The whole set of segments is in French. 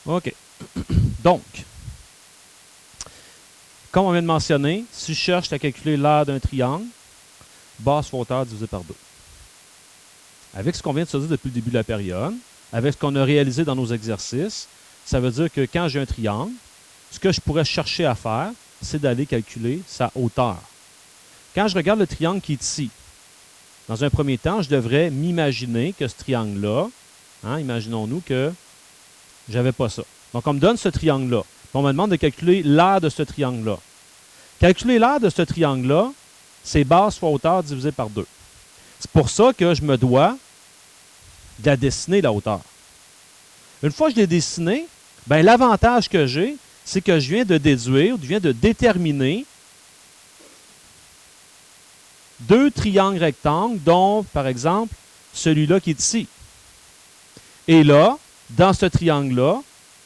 OK. Donc, comme on vient de mentionner, si je cherche à calculer l'aire d'un triangle, base fois hauteur divisé par 2. Avec ce qu'on vient de se dire depuis le début de la période, avec ce qu'on a réalisé dans nos exercices, ça veut dire que quand j'ai un triangle, ce que je pourrais chercher à faire, c'est d'aller calculer sa hauteur. Quand je regarde le triangle qui est ici, dans un premier temps, je devrais m'imaginer que ce triangle-là, imaginons-nous que je n'avais pas ça. Donc, on me donne ce triangle-là. On me demande de calculer l'aire de ce triangle-là. Calculer l'aire de ce triangle-là, c'est base fois hauteur divisé par 2. C'est pour ça que je me dois de la dessiner, la hauteur. Une fois que je l'ai dessinée, ben, l'avantage que j'ai, c'est que je viens de déduire, je viens de déterminer deux triangles rectangles, dont, par exemple, celui-là qui est ici. Et là, dans ce triangle-là,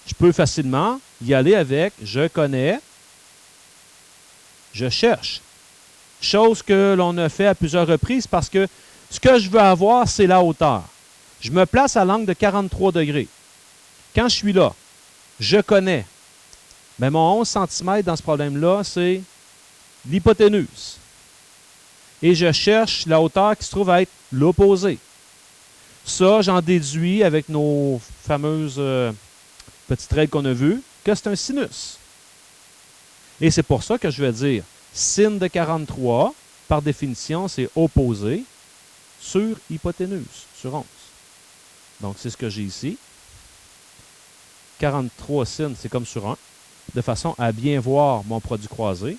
je peux facilement y aller avec « je connais »,« je cherche ». Chose que l'on a fait à plusieurs reprises parce que ce que je veux avoir, c'est la hauteur. Je me place à l'angle de 43 degrés. Quand je suis là, je connais. Mais mon 11 cm dans ce problème-là, c'est l'hypoténuse. Et je cherche la hauteur qui se trouve à être l'opposé. Ça, j'en déduis avec nos fameuses petites règles qu'on a vues, que c'est un sinus. Et c'est pour ça que je vais dire sin de 43, par définition, c'est opposé sur hypoténuse, sur 11. Donc, c'est ce que j'ai ici. 43 sin, c'est comme sur 1, de façon à bien voir mon produit croisé.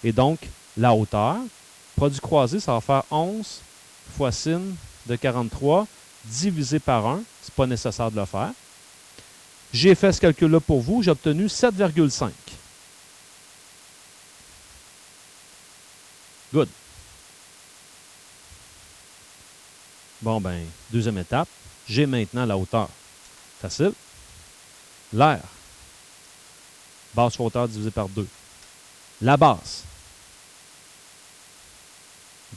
Et donc, la hauteur, produit croisé, ça va faire 11 fois sin de 43 divisé par 1. Ce n'est pas nécessaire de le faire. J'ai fait ce calcul-là pour vous. J'ai obtenu 7,5. Good. Bon, ben, deuxième étape. J'ai maintenant la hauteur. Facile. L'aire. Base fois hauteur divisé par 2. La base.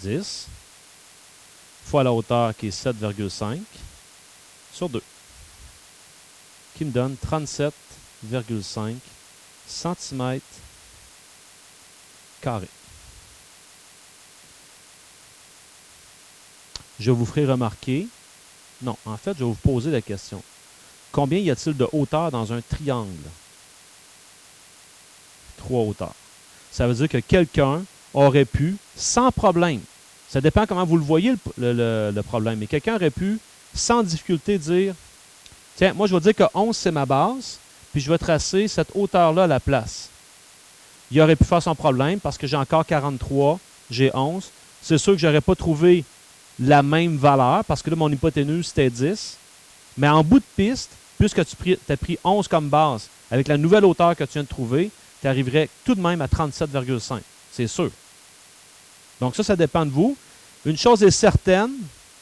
10 fois la hauteur qui est 7,5 sur 2. Qui me donne 37,5 cm². Je vous ferai remarquer, non, en fait, je vais vous poser la question. Combien y a-t-il de hauteur dans un triangle? 3 hauteurs. Ça veut dire que quelqu'un aurait pu, sans problème, ça dépend comment vous le voyez le problème, mais quelqu'un aurait pu, sans difficulté, dire, tiens, moi je vais dire que 11 c'est ma base, puis je vais tracer cette hauteur-là à la place. Il aurait pu faire son problème parce que j'ai encore 43, j'ai 11. C'est sûr que je n'aurais pas trouvé la même valeur parce que là, mon hypoténuse, c'était 10. Mais en bout de piste, puisque tu as pris 11 comme base, avec la nouvelle hauteur que tu viens de trouver, tu arriverais tout de même à 37,5. C'est sûr. Donc ça dépend de vous. Une chose est certaine,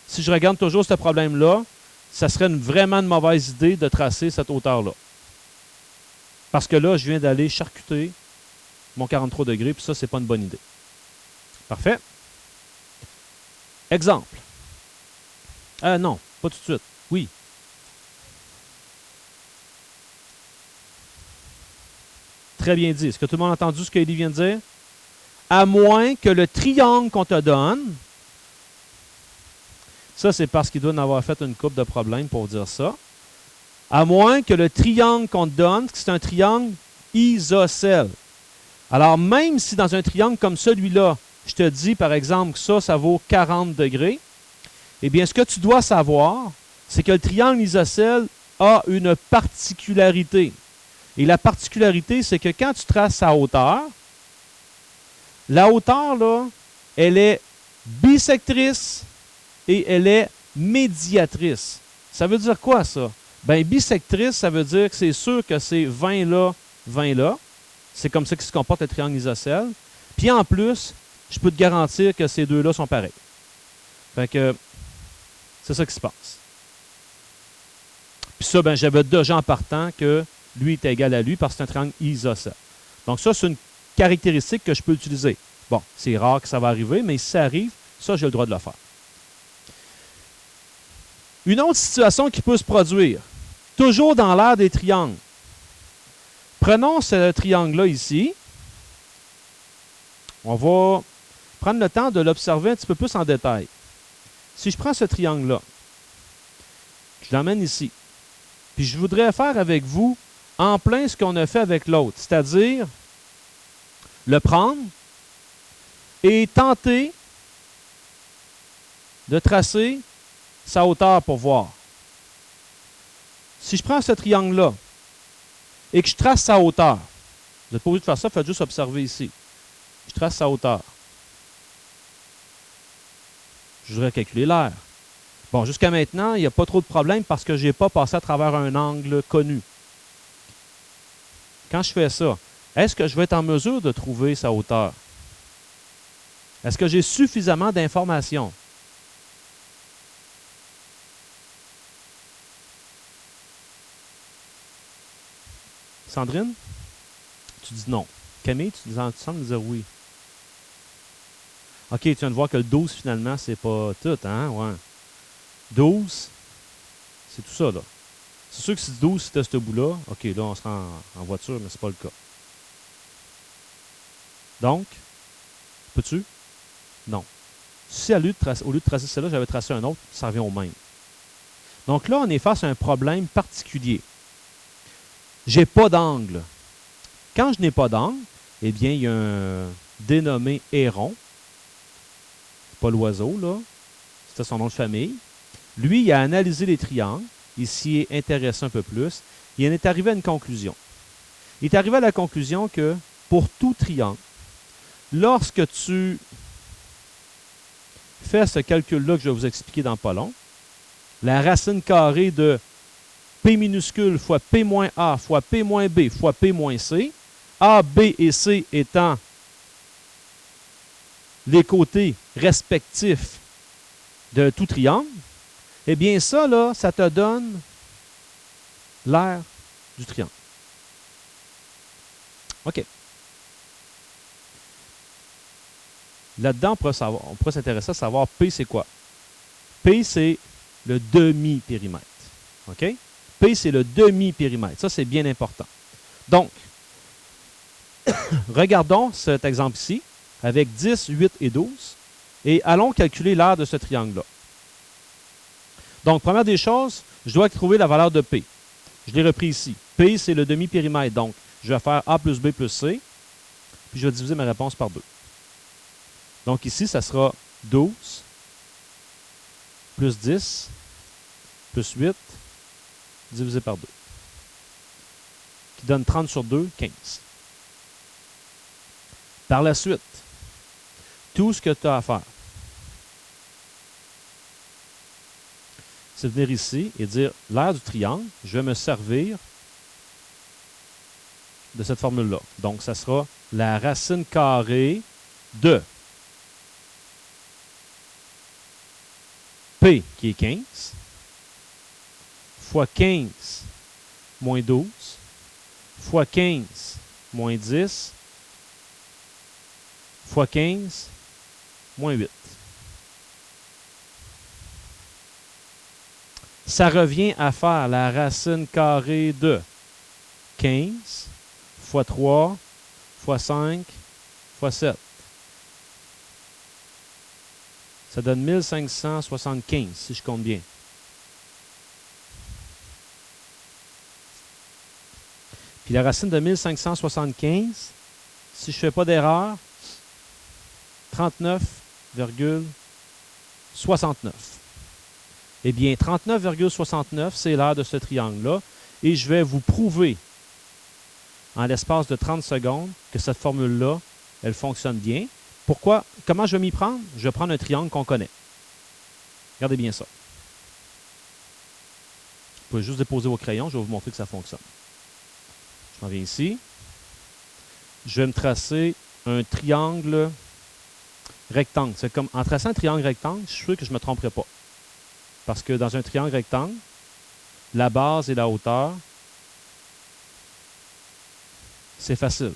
si je regarde toujours ce problème-là, ça serait vraiment une mauvaise idée de tracer cette hauteur-là. Parce que là, je viens d'aller charcuter mon 43 degrés, puis ça, c'est pas une bonne idée. Parfait. Exemple. Non, pas tout de suite. Oui. Très bien dit. Est-ce que tout le monde a entendu ce qu'Elie vient de dire? À moins que le triangle qu'on te donne, ça c'est parce qu'il doit en avoir fait une couple de problèmes pour dire ça, à moins que le triangle qu'on te donne, c'est un triangle isocèle. Alors même si dans un triangle comme celui-là, je te dis par exemple que ça vaut 40 degrés, eh bien ce que tu dois savoir, c'est que le triangle isocèle a une particularité. Et la particularité, c'est que quand tu traces sa hauteur, la hauteur, là, elle est bisectrice et elle est médiatrice. Ça veut dire quoi, ça? Bien, bisectrice, ça veut dire que c'est sûr que c'est 20 là, 20 là. C'est comme ça que se comporte le triangle isocèle. Puis en plus, je peux te garantir que ces deux-là sont pareils. Fait que c'est ça qui se passe. Puis ça, ben, j'avais déjà en partant que lui est égal à lui parce que c'est un triangle isocèle. Donc ça, c'est une caractéristique que je peux utiliser. Bon, c'est rare que ça va arriver, mais si ça arrive, ça, j'ai le droit de le faire. Une autre situation qui peut se produire, toujours dans l'aire des triangles. Prenons ce triangle-là ici. On va prendre le temps de l'observer un petit peu plus en détail. Si je prends ce triangle-là, je l'emmène ici, puis je voudrais faire avec vous en plein ce qu'on a fait avec l'autre, c'est-à-dire le prendre et tenter de tracer sa hauteur pour voir. Si je prends ce triangle-là et que je trace sa hauteur, vous n'êtes pas obligé de faire ça, faites juste observer ici. Je trace sa hauteur. Je voudrais calculer l'air. Bon, jusqu'à maintenant, il n'y a pas trop de problème parce que je n'ai pas passé à travers un angle connu. Quand je fais ça, est-ce que je vais être en mesure de trouver sa hauteur? Est-ce que j'ai suffisamment d'informations? Sandrine? Tu dis non. Camille, tu sembles me dire oui. OK, tu viens de voir que le 12, finalement, c'est pas tout, hein? Ouais. 12, c'est tout ça, là. C'est sûr que si 12, c'était ce bout-là, OK, là, on sera en voiture, mais c'est pas le cas. Donc, peux-tu? Non. Si au lieu de tracer celle-là, j'avais tracé un autre, ça revient au même. Donc là, on est face à un problème particulier. J'ai pas d'angle. Quand je n'ai pas d'angle, eh bien, il y a un dénommé héron. Pas l'oiseau, là. C'était son nom de famille. Lui, il a analysé les triangles. Il s'y est intéressé un peu plus. Il en est arrivé à une conclusion. Il est arrivé à la conclusion que pour tout triangle, lorsque tu fais ce calcul-là que je vais vous expliquer dans pas long, la racine carrée de P minuscule fois P moins A fois P moins B fois P moins C, A, B et C étant les côtés respectifs de tout triangle, eh bien ça, là, ça te donne l'aire du triangle. OK. Là-dedans, on pourrait s'intéresser à savoir P, c'est quoi? P, c'est le demi-périmètre. OK? P, c'est le demi-périmètre. Ça, c'est bien important. Donc, regardons cet exemple ici, avec 10, 8 et 12, et allons calculer l'aire de ce triangle-là. Donc, première des choses, je dois trouver la valeur de P. Je l'ai repris ici. P, c'est le demi-périmètre. Donc, je vais faire A plus B plus C, puis je vais diviser ma réponse par 2. Donc, ici, ça sera 12 plus 10 plus 8 divisé par 2, qui donne 30 sur 2, 15. Par la suite, tout ce que tu as à faire, c'est venir ici et dire l'aire du triangle, je vais me servir de cette formule-là. Donc, ça sera la racine carrée de P, qui est 15, fois 15 moins 12, fois 15 moins 10, fois 15 moins 8. Ça revient à faire la racine carrée de 15 fois 3 fois 5 fois 7. Ça donne 1575, si je compte bien. Puis la racine de 1575, si je ne fais pas d'erreur, 39,69. Eh bien, 39,69, c'est l'aire de ce triangle-là. Et je vais vous prouver, en l'espace de 30 secondes, que cette formule-là, elle fonctionne bien. Pourquoi? Comment je vais m'y prendre? Je vais prendre un triangle qu'on connaît. Regardez bien ça. Vous pouvez juste déposer vos crayons, je vais vous montrer que ça fonctionne. Je m'en viens ici. Je vais me tracer un triangle rectangle. C'est comme en traçant un triangle rectangle, je suis sûr que je ne me tromperai pas. Parce que dans un triangle rectangle, la base et la hauteur, c'est facile.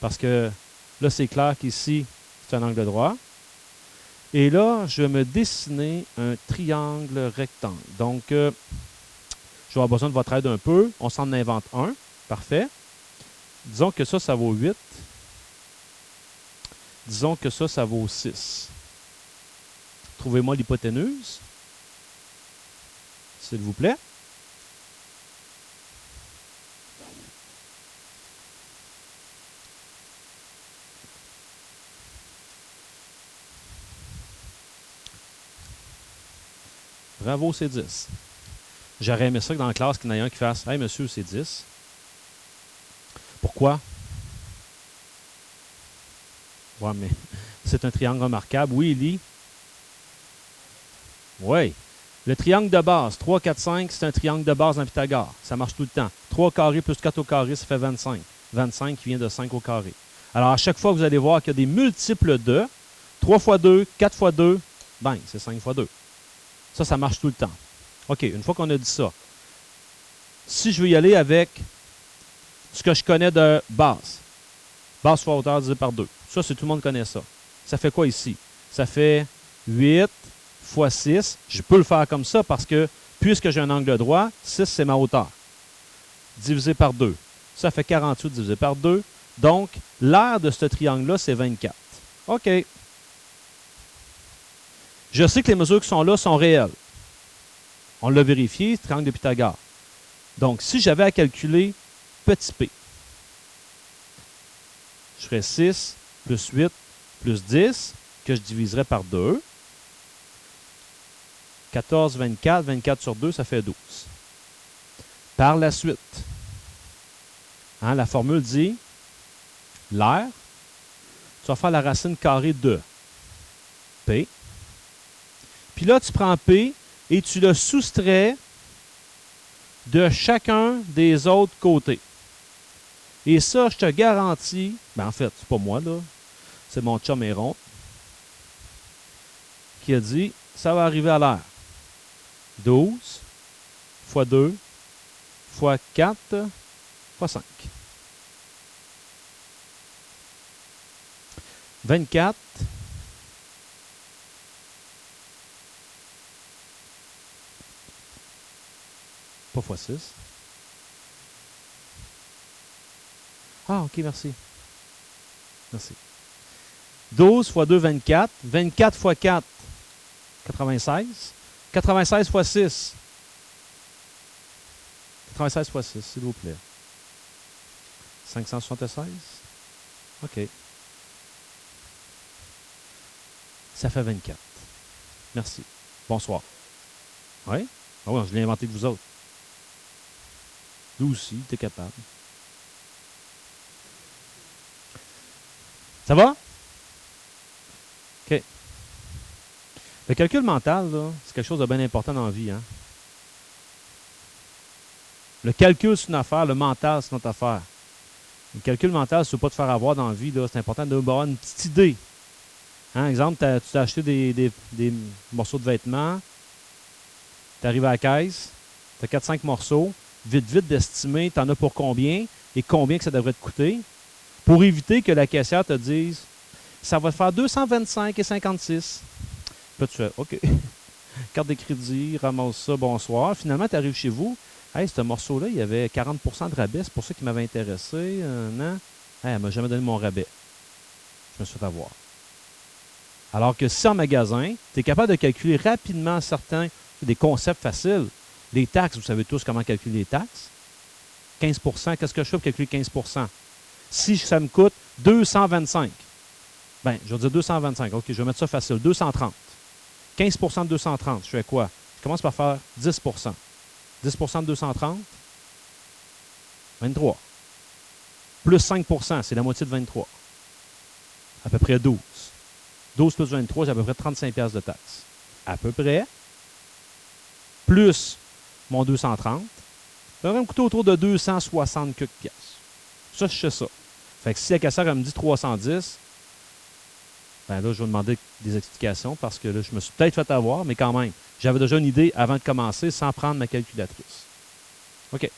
Parce que là, c'est clair qu'ici, c'est un angle droit. Et là, je vais me dessiner un triangle rectangle. Donc, je vais avoir besoin de votre aide un peu. On s'en invente un. Parfait. Disons que ça vaut 8. Disons que ça vaut 6. Trouvez-moi l'hypoténuse, s'il vous plaît. Bravo, c'est 10. J'aurais aimé ça que dans la classe, qu'il y en ait un qui fasse « Hey, monsieur, c'est 10. » Pourquoi? Ouais, mais c'est un triangle remarquable. Oui, Élie? Oui. Le triangle de base, 3, 4, 5, c'est un triangle de base en Pythagore. Ça marche tout le temps. 3 au carré plus 4 au carré, ça fait 25. 25 qui vient de 5 au carré. Alors, à chaque fois que vous allez voir qu'il y a des multiples de 3 fois 2, 4 fois 2, bang, c'est 5 fois 2. Ça marche tout le temps. OK, une fois qu'on a dit ça, si je veux y aller avec ce que je connais de base, base fois hauteur divisé par 2. Ça, tout le monde connaît ça. Ça fait quoi ici? Ça fait 8 fois 6. Je peux le faire comme ça parce que, puisque j'ai un angle droit, 6, c'est ma hauteur. Divisé par 2. Ça fait 48 divisé par 2. Donc, l'aire de ce triangle-là, c'est 24. OK. Je sais que les mesures qui sont là sont réelles. On l'a vérifié, triangle de Pythagore. Donc, si j'avais à calculer petit p, je ferais 6 plus 8 plus 10, que je diviserais par 2. 14, 24. 24 sur 2, ça fait 12. Par la suite, la formule dit l'aire, tu vas faire la racine carrée de P. Puis là, tu prends P et tu le soustrais de chacun des autres côtés. Et ça, je te garantis, en fait, c'est pas moi, là, c'est mon chum Héron qui a dit, ça va arriver à l'aire. 12 fois 2 fois 4 fois 5. 24 pas fois 6. Ah, OK, merci. Merci. 12 fois 2, 24. 24 fois 4, 96. 96 fois 6. 96 fois 6, s'il vous plaît. 576. OK. Ça fait 24. Merci. Bonsoir. Oui? Ah oui, je l'ai inventé de vous autres. Nous aussi, t'es capable. Ça va? OK. Le calcul mental, c'est quelque chose de bien important dans la vie. Hein? Le calcul, c'est une affaire. Le mental, c'est notre affaire. Le calcul mental, si tu ne veux pas te faire avoir dans la vie, c'est important d'avoir une petite idée. Exemple, tu t'as acheté des morceaux de vêtements, tu arrives à la caisse, tu as 4-5 morceaux, vite d'estimer, tu en as pour combien et combien que ça devrait te coûter, pour éviter que la caissière te dise « ça va te faire 225 et 56 ». Puis tu fais « OK, carte de crédit, ramasse ça, bonsoir ». Finalement, tu arrives chez vous, « Hey, ce morceau-là, il y avait 40 de rabais, c'est pour ça qu'il m'avait intéressé. Non, hey, elle ne m'a jamais donné mon rabais. » Je me suis fait avoir. Alors que si en magasin, tu es capable de calculer rapidement certains, des concepts faciles. Les taxes, vous savez tous comment calculer les taxes. 15 qu'est-ce que je fais pour calculer 15 Si ça me coûte 225, bien, je vais dire 225. OK, je vais mettre ça facile. 230. 15 de 230, je fais quoi? Je commence par faire 10 10 de 230, 23. Plus 5 c'est la moitié de 23. À peu près 12. 12 plus 23, j'ai à peu près 35 $ de taxes. À peu près. Plus mon 230. Ça va me coûter autour de 260 quelques piastres. Ça, je sais ça. Fait que si la caissière me dit 310, ben là, je vais demander des explications parce que là, je me suis peut-être fait avoir, mais quand même, j'avais déjà une idée avant de commencer sans prendre ma calculatrice. OK.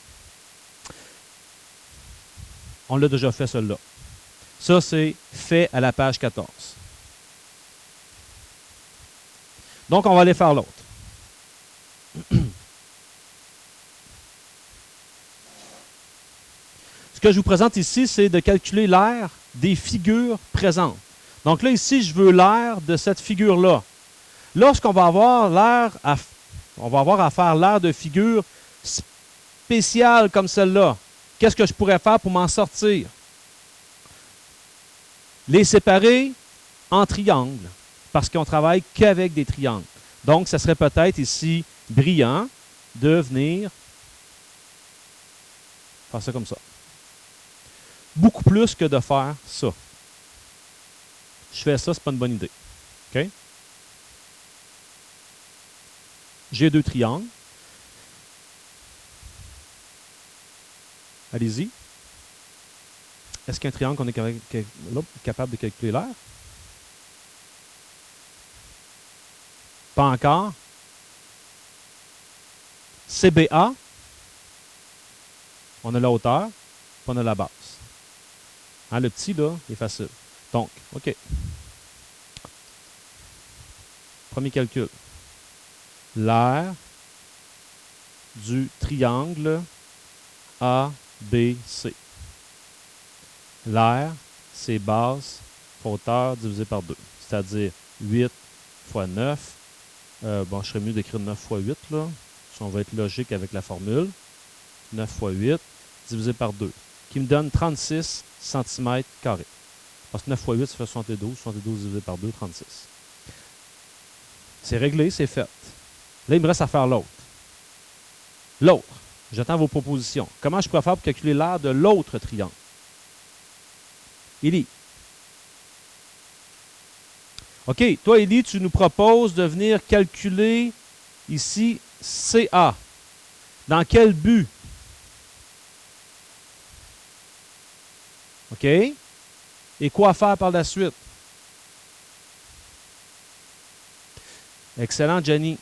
On l'a déjà fait, celui-là. Ça, c'est fait à la page 14. Donc, on va aller faire l'autre. Ce Ce que je vous présente ici, c'est de calculer l'aire des figures présentes. Donc là, ici, je veux l'aire de cette figure-là. Lorsqu'on va avoir on va avoir à faire l'aire de figure spéciale comme celle-là, qu'est-ce que je pourrais faire pour m'en sortir? Les séparer en triangles, parce qu'on travaille qu'avec des triangles. Donc, ça serait peut-être ici brillant de venir faire ça comme ça. Beaucoup plus que de faire ça. Je fais ça, c'est pas une bonne idée. OK? J'ai deux triangles. Allez-y. Est-ce qu'un triangle, on est capable de calculer l'aire? Pas encore. CBA, on a la hauteur, puis on a la base. Hein, le petit, là, il est facile. Donc, OK. Premier calcul. L'aire du triangle ABC. L'aire, c'est base fois hauteur divisé par 2. C'est-à-dire 8 fois 9. Bon, je serais mieux d'écrire 9 fois 8, là. Si on va être logique avec la formule. 9 fois 8 divisé par 2. Qui me donne 36 cm². Parce que 9 fois 8, ça fait 72. 72 divisé par 2, 36. C'est réglé, c'est fait. Là, il me reste à faire l'autre. L'autre. J'attends vos propositions. Comment je pourrais faire pour calculer l'aire de l'autre triangle? Élie. OK, toi, Élie, tu nous proposes de venir calculer ici CA. Dans quel but? OK? Et quoi faire par la suite? Excellent, Jenny.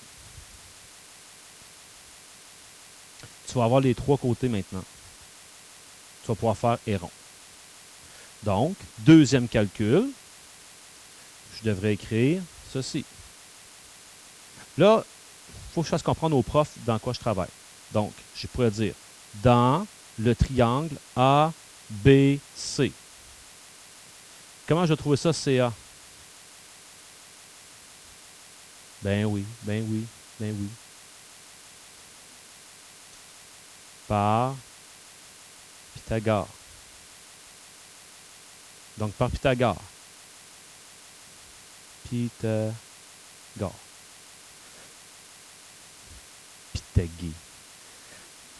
Tu vas avoir les trois côtés maintenant. Tu vas pouvoir faire et rond. Donc, deuxième calcul, je devrais écrire ceci. Là, il faut que je fasse comprendre aux profs dans quoi je travaille. Donc, je pourrais dire dans le triangle ABC. Comment je vais trouver ça, CA? Ben oui, ben oui, ben oui. Par Pythagore. Donc, par Pythagore. Pythagore. Pythagée.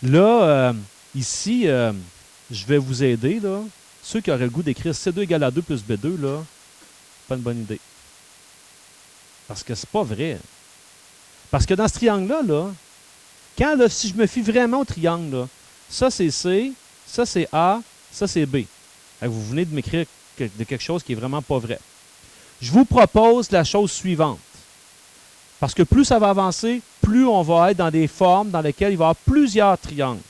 Là, ici, je vais vous aider, là. Ceux qui auraient le goût d'écrire C2 égale à 2 plus B2, là, pas une bonne idée. Parce que c'est pas vrai. Parce que dans ce triangle-là, là, quand, là, si je me fie vraiment au triangle, là, ça c'est C, ça c'est A, ça c'est B. Vous venez de m'écrire de quelque chose qui est vraiment pas vrai. Je vous propose la chose suivante. Parce que plus ça va avancer, plus on va être dans des formes dans lesquelles il va y avoir plusieurs triangles.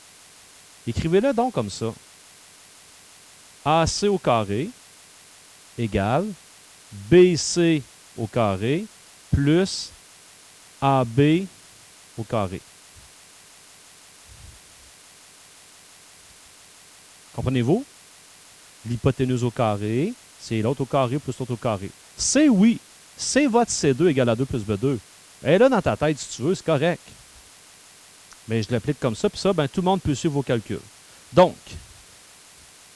Écrivez-le donc comme ça. AC au carré égale BC au carré plus AB au carré. Comprenez-vous? L'hypoténuse au carré, c'est l'autre au carré plus l'autre au carré. C, oui, c'est votre C2 égale à 2 plus B2. Elle est là dans ta tête, si tu veux, c'est correct. Mais je l'applique comme ça, puis ça, ben, tout le monde peut suivre vos calculs. Donc,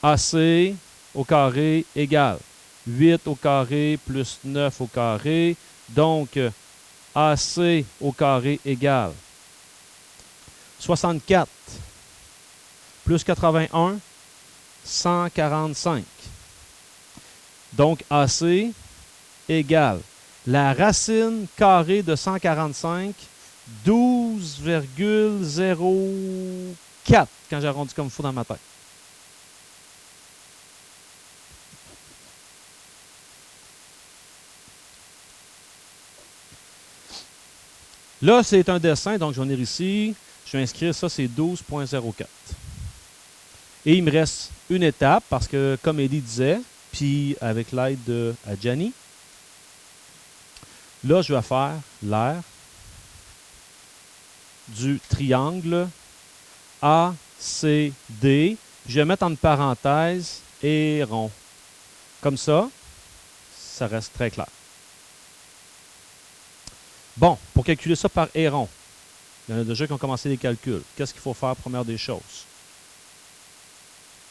AC au carré égale 8 au carré plus 9 au carré. Donc, AC au carré égale 64 plus 81, 145. Donc, AC égale la racine carrée de 145, 12,04 quand j'arrondis comme il faut dans ma tête. Là, c'est un dessin, donc je vais venir ici. Je vais inscrire ça, c'est 12,04. Et il me reste une étape, parce que, comme Élie disait, puis avec l'aide de Gianni, là, je vais faire l'aire du triangle ACD Je vais mettre entre parenthèses et rond. Comme ça, ça reste très clair. Bon, pour calculer ça par rond, il y en a déjà qui ont commencé les calculs. Qu'est-ce qu'il faut faire, première des choses?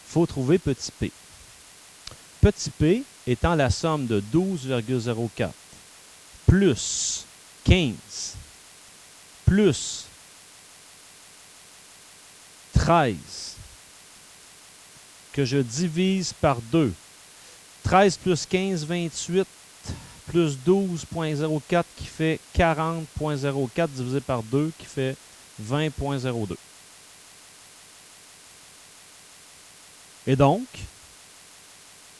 Il faut trouver petit p. Petit p étant la somme de 12,04 plus 15 plus 13 que je divise par 2. 13 plus 15, 28 plus 12,04 qui fait 40,04 divisé par 2 qui fait 20,02. Et donc,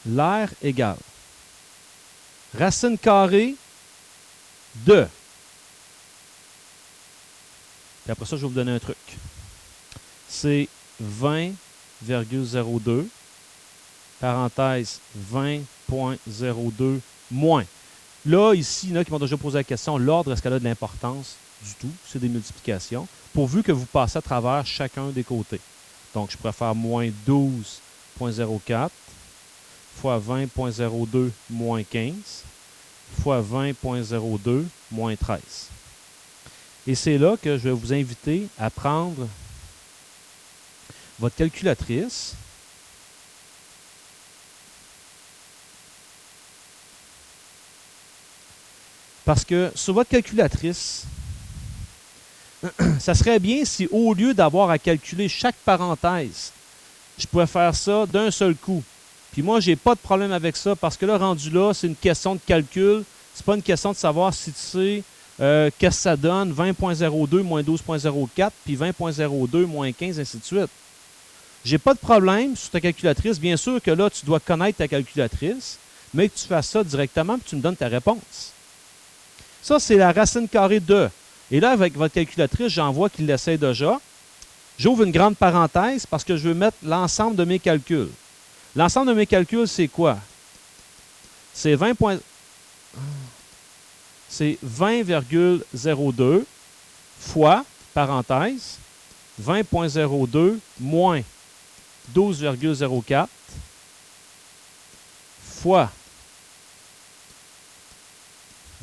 l'air égale racine carrée de. Puis après ça, je vais vous donner un truc. C'est 20,02, parenthèse 20,02 moins. Là, ici, il y en a qui m'ont déjà posé la question, l'ordre, est-ce qu'elle a de l'importance? Du tout, c'est des multiplications, pourvu que vous passez à travers chacun des côtés. Donc, je préfère moins 12,04 fois 20,02 moins 15 fois 20,02 moins 13. Et c'est là que je vais vous inviter à prendre votre calculatrice. Parce que sur votre calculatrice, ça serait bien si au lieu d'avoir à calculer chaque parenthèse, je pouvais faire ça d'un seul coup. Puis moi, je n'ai pas de problème avec ça parce que là, rendu là, c'est une question de calcul. C'est pas une question de savoir si tu sais qu'est-ce que ça donne, 20,02 moins 12,04, puis 20,02 moins 15, ainsi de suite. J'ai pas de problème sur ta calculatrice. Bien sûr que là, tu dois connaître ta calculatrice, mais que tu fasses ça directement et que tu me donnes ta réponse. Ça, c'est la racine carrée de. Et là, avec votre calculatrice, j'en vois qu'il l'essaie déjà. J'ouvre une grande parenthèse parce que je veux mettre l'ensemble de mes calculs. L'ensemble de mes calculs, c'est quoi? C'est 20,02 fois, parenthèse, 20,02 moins 12,04 fois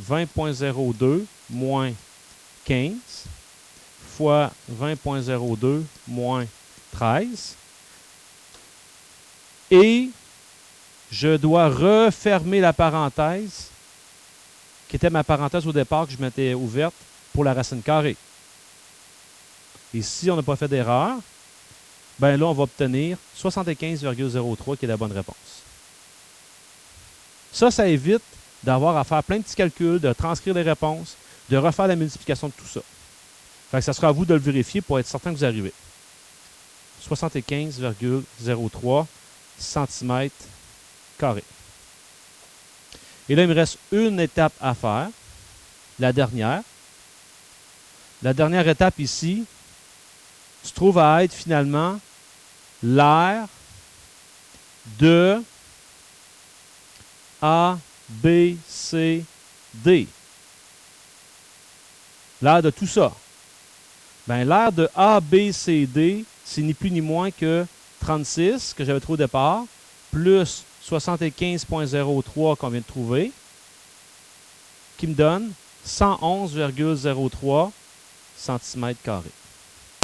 20,02 moins 15 fois 20,02 moins 13. Et je dois refermer la parenthèse, qui était ma parenthèse au départ que je m'étais ouverte pour la racine carrée. Et si on n'a pas fait d'erreur, ben là, on va obtenir 75,03 qui est la bonne réponse. Ça évite d'avoir à faire plein de petits calculs, de transcrire les réponses, de refaire la multiplication de tout ça. Fait que ça sera à vous de le vérifier pour être certain que vous arrivez. 75,03 cm². Et là, il me reste une étape à faire, la dernière. La dernière étape ici se trouve à être finalement l'aire de A, B, C, D. L'aire de tout ça. Bien, l'aire de A, B, C, D, c'est ni plus ni moins que 36, que j'avais trouvé au départ, plus 75,03 qu'on vient de trouver, qui me donne 111,03 cm².